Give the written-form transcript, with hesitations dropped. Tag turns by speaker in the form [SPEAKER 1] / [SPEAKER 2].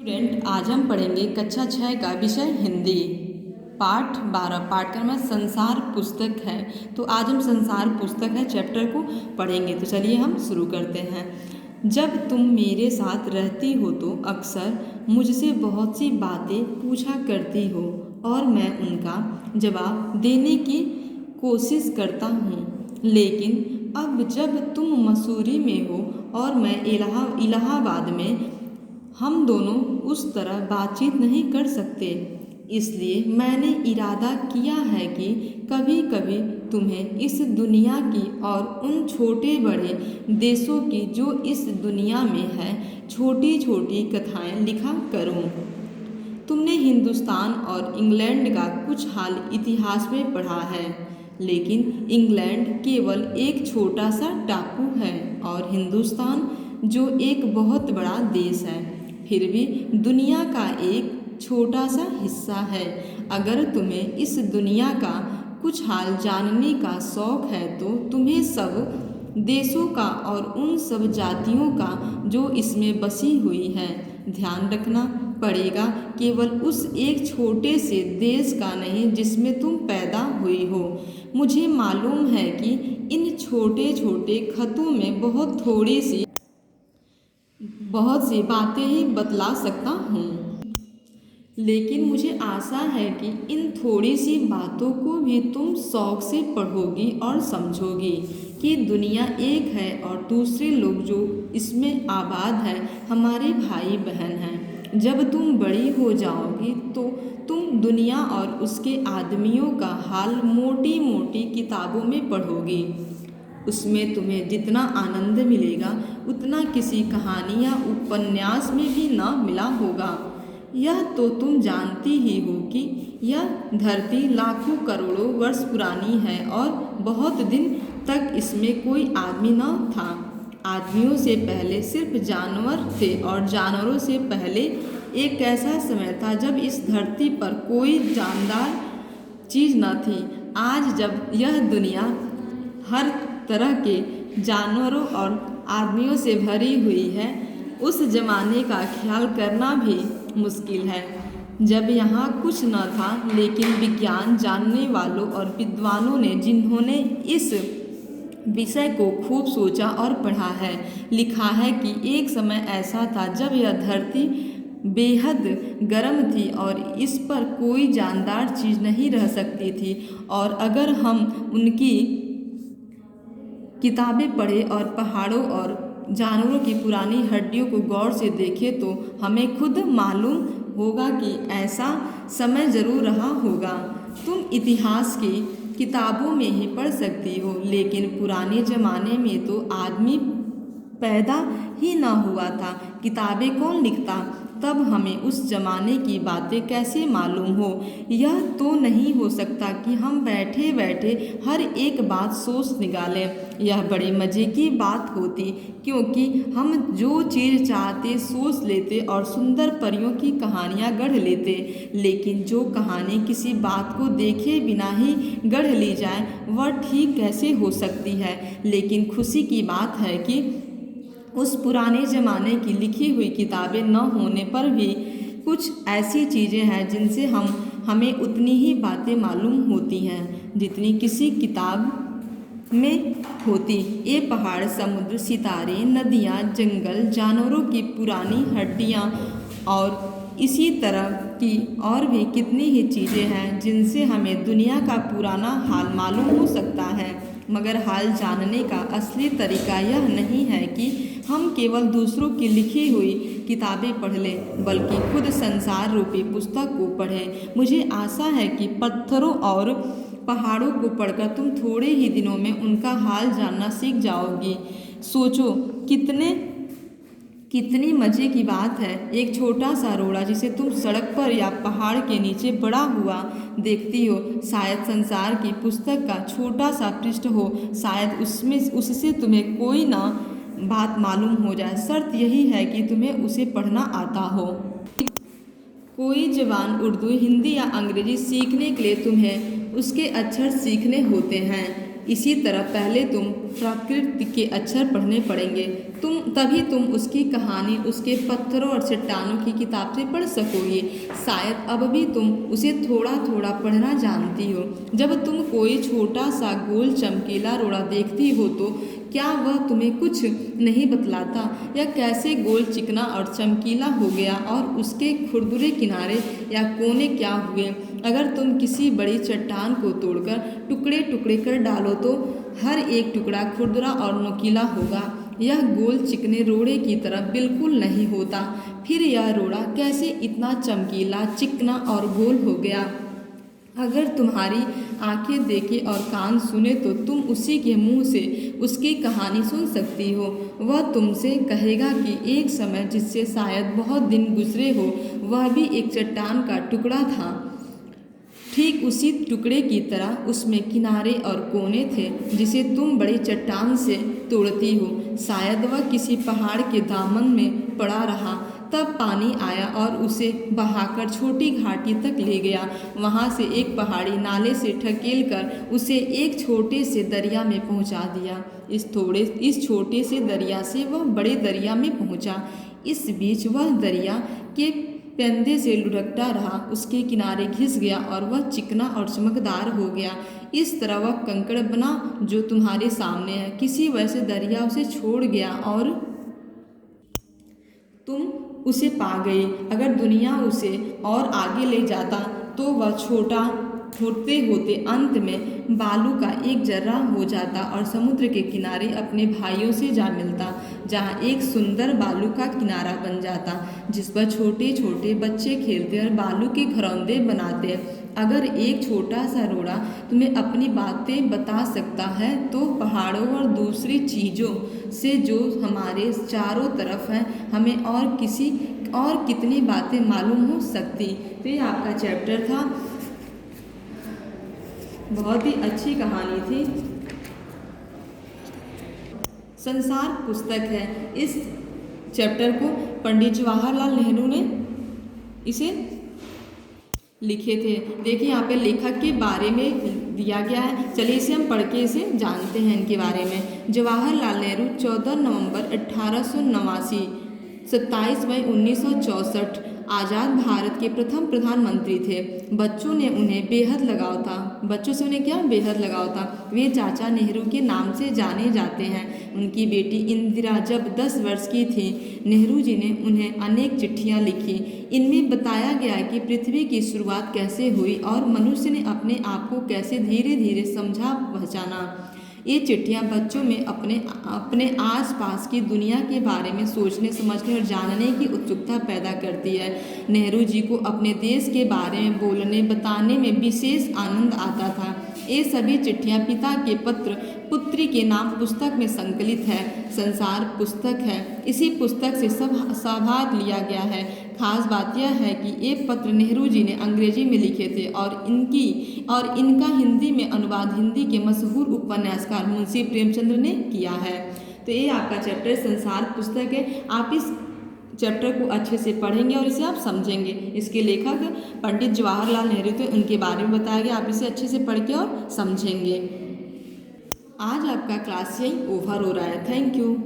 [SPEAKER 1] Student, आज हम पढ़ेंगे कक्षा 6 का विषय हिंदी, पाठ 12। पाठ का नाम संसार पुस्तक है। तो आज हम संसार पुस्तक है चैप्टर को पढ़ेंगे। तो चलिए हम शुरू करते हैं। जब तुम मेरे साथ रहती हो तो अक्सर मुझसे बहुत सी बातें पूछा करती हो और मैं उनका जवाब देने की कोशिश करता हूँ, लेकिन अब जब तुम मसूरी में हो और मैं इलाहाबाद में, हम दोनों उस तरह बातचीत नहीं कर सकते। इसलिए मैंने इरादा किया है कि कभी कभी तुम्हें इस दुनिया की और उन छोटे बड़े देशों की जो इस दुनिया में है छोटी छोटी कथाएं लिखा करूं। तुमने हिंदुस्तान और इंग्लैंड का कुछ हाल इतिहास में पढ़ा है, लेकिन इंग्लैंड केवल एक छोटा सा टापू है और हिंदुस्तान जो एक बहुत बड़ा देश है फिर भी दुनिया का एक छोटा सा हिस्सा है। अगर तुम्हें इस दुनिया का कुछ हाल जानने का शौक है तो तुम्हें सब देशों का और उन सब जातियों का जो इसमें बसी हुई है ध्यान रखना पड़ेगा, केवल उस एक छोटे से देश का नहीं जिसमें तुम पैदा हुई हो। मुझे मालूम है कि इन छोटे छोटे खतों में बहुत सी बातें ही बतला सकता हूँ, लेकिन मुझे आशा है कि इन थोड़ी सी बातों को भी तुम शौक से पढ़ोगी और समझोगी कि दुनिया एक है और दूसरे लोग जो इसमें आबाद है हमारे भाई बहन हैं। जब तुम बड़ी हो जाओगी तो तुम दुनिया और उसके आदमियों का हाल मोटी मोटी किताबों में पढ़ोगी। उसमें तुम्हें जितना आनंद मिलेगा उतना किसी कहानी या उपन्यास में भी न मिला होगा। यह तो तुम जानती ही हो कि यह धरती लाखों करोड़ों वर्ष पुरानी है और बहुत दिन तक इसमें कोई आदमी न था। आदमियों से पहले सिर्फ जानवर थे और जानवरों से पहले एक ऐसा समय था जब इस धरती पर कोई जानदार चीज़ न थी। आज जब यह दुनिया हर तरह के जानवरों और आदमियों से भरी हुई है, उस जमाने का ख्याल करना भी मुश्किल है जब यहाँ कुछ न था। लेकिन विज्ञान जानने वालों और विद्वानों ने जिन्होंने इस विषय को खूब सोचा और पढ़ा है, लिखा है कि एक समय ऐसा था जब यह धरती बेहद गर्म थी और इस पर कोई जानदार चीज़ नहीं रह सकती थी। और अगर हम उनकी किताबें पढ़े और पहाड़ों और जानवरों की पुरानी हड्डियों को गौर से देखें तो हमें खुद मालूम होगा कि ऐसा समय ज़रूर रहा होगा। तुम इतिहास की किताबों में ही पढ़ सकती हो, लेकिन पुराने ज़माने में तो आदमी पैदा ही ना हुआ था। किताबें कौन लिखता? तब हमें उस जमाने की बातें कैसे मालूम हो? यह तो नहीं हो सकता कि हम बैठे बैठे हर एक बात सोच निकालें। यह बड़े मज़े की बात होती, क्योंकि हम जो चीज़ चाहते सोच लेते और सुंदर परियों की कहानियाँ गढ़ लेते। लेकिन जो कहानी किसी बात को देखे बिना ही गढ़ ली जाए वह ठीक कैसे हो सकती है? लेकिन खुशी की बात है कि उस पुराने ज़माने की लिखी हुई किताबें न होने पर भी कुछ ऐसी चीज़ें हैं जिनसे हमें उतनी ही बातें मालूम होती हैं जितनी किसी किताब में होती। ये पहाड़, समुद्र, सितारे, नदियाँ, जंगल, जानवरों की पुरानी हड्डियाँ और इसी तरह की और भी कितनी ही चीज़ें हैं जिनसे हमें दुनिया का पुराना हाल मालूम हो सकता है। मगर हाल जानने का असली तरीका यह नहीं है कि हम केवल दूसरों की लिखी हुई किताबें पढ़ लें, बल्कि खुद संसार रूपी पुस्तक को पढ़ें। मुझे आशा है कि पत्थरों और पहाड़ों को पढ़कर तुम थोड़े ही दिनों में उनका हाल जानना सीख जाओगी। सोचो कितनी मज़े की बात है। एक छोटा सा रोड़ा जिसे तुम सड़क पर या पहाड़ के नीचे पड़ा हुआ देखती हो, शायद संसार की पुस्तक का छोटा सा पृष्ठ हो। शायद उससे तुम्हें कोई ना बात मालूम हो जाए। शर्त यही है कि तुम्हें उसे पढ़ना आता हो। कोई जवान उर्दू, हिंदी या अंग्रेजी सीखने के लिए तुम्हें उसके अक्षर सीखने होते हैं। इसी तरह पहले तुम प्राकृत के अक्षर पढ़ने पड़ेंगे, तभी तुम उसकी कहानी उसके पत्थरों और चट्टानों की किताब से पढ़ सकोगे। शायद अब भी तुम उसे थोड़ा थोड़ा पढ़ना जानती हो। जब तुम कोई छोटा सा गोल चमकीला रोड़ा देखती हो तो क्या वह तुम्हें कुछ नहीं बतलाता? यह कैसे गोल चिकना और चमकीला हो गया और उसके खुरदुरे किनारे या कोने क्या हुए? अगर तुम किसी बड़ी चट्टान को तोड़कर टुकड़े टुकड़े कर डालो तो हर एक टुकड़ा खुरदुरा और नुकीला होगा। यह गोल चिकने रोड़े की तरह बिल्कुल नहीं होता। फिर यह रोड़ा कैसे इतना चमकीला, चिकना और गोल हो गया? अगर तुम्हारी आंखें देखे और कान सुने तो तुम उसी के मुंह से उसकी कहानी सुन सकती हो। वह तुमसे कहेगा कि एक समय जिससे शायद बहुत दिन गुजरे हो, वह भी एक चट्टान का टुकड़ा था। ठीक उसी टुकड़े की तरह उसमें किनारे और कोने थे जिसे तुम बड़ी चट्टान से तोड़ती हो। शायद वह किसी पहाड़ के दामन में पड़ा रहा, तब पानी आया और उसे बहाकर छोटी घाटी तक ले गया। वहाँ से एक पहाड़ी नाले से ढकेल कर उसे एक छोटे से दरिया में पहुँचा दिया। इस छोटे से दरिया से वह बड़े दरिया में पहुँचा। इस बीच वह दरिया के पेंदे से लुढ़कता रहा, उसके किनारे घिस गया और वह चिकना और चमकदार हो गया। इस तरह वह कंकड़ बना जो तुम्हारे सामने है। किसी वजह से दरिया उसे छोड़ गया और तुम उसे पा गई। अगर दुनिया उसे और आगे ले जाता तो वह छोटा होते होते अंत में बालू का एक जर्रा हो जाता और समुद्र के किनारे अपने भाइयों से जा मिलता, जहाँ एक सुंदर बालू का किनारा बन जाता जिस पर छोटे छोटे बच्चे खेलते और बालू के घरौंदे बनाते। अगर एक छोटा सा रोड़ा तुम्हें अपनी बातें बता सकता है तो पहाड़ों और दूसरी चीज़ों से जो हमारे चारों तरफ हैं, हमें और कितनी बातें मालूम हो सकती। तो ये आपका चैप्टर था। बहुत ही अच्छी कहानी थी। संसार पुस्तक है। इस चैप्टर को पंडित जवाहरलाल नेहरू ने इसे लिखे थे। देखिए यहाँ पे लेखक के बारे में दिया गया है। चलिए इसे हम पढ़ के इसे जानते हैं इनके बारे में। जवाहरलाल नेहरू 14 नवंबर 1889, 27 मई 1964 आज़ाद भारत के प्रथम प्रधानमंत्री थे। बच्चों से उन्हें बेहद लगाव था। वे चाचा नेहरू के नाम से जाने जाते हैं। उनकी बेटी इंदिरा जब 10 वर्ष की थी, नेहरू जी ने उन्हें अनेक चिट्ठियां लिखी। इनमें बताया गया कि पृथ्वी की शुरुआत कैसे हुई और मनुष्य ने अपने आप को कैसे धीरे धीरे समझा पहचाना। ये चिट्ठियाँ बच्चों में अपने आसपास की दुनिया के बारे में सोचने, समझने और जानने की उत्सुकता पैदा करती है। नेहरू जी को अपने देश के बारे में बोलने बताने में विशेष आनंद आता था। ये सभी चिट्ठियाँ पिता के पत्र पुत्री के नाम पुस्तक में संकलित है। संसार पुस्तक है। इसी पुस्तक से सब भाग लिया गया है। खास बात यह है कि ये पत्र नेहरू जी ने अंग्रेजी में लिखे थे और इनका हिंदी में अनुवाद हिंदी के मशहूर उपन्यासकार मुंशी प्रेमचंद्र ने किया है। तो ये आपका चैप्टर संसार पुस्तक है। आप इस चैप्टर को अच्छे से पढ़ेंगे और इसे आप समझेंगे। इसके लेखक पंडित जवाहरलाल नेहरू थे, उनके बारे में बताया गया। आप इसे अच्छे से पढ़ के और समझेंगे। आज आपका क्लास यही ओवर हो रहा है। Thank you.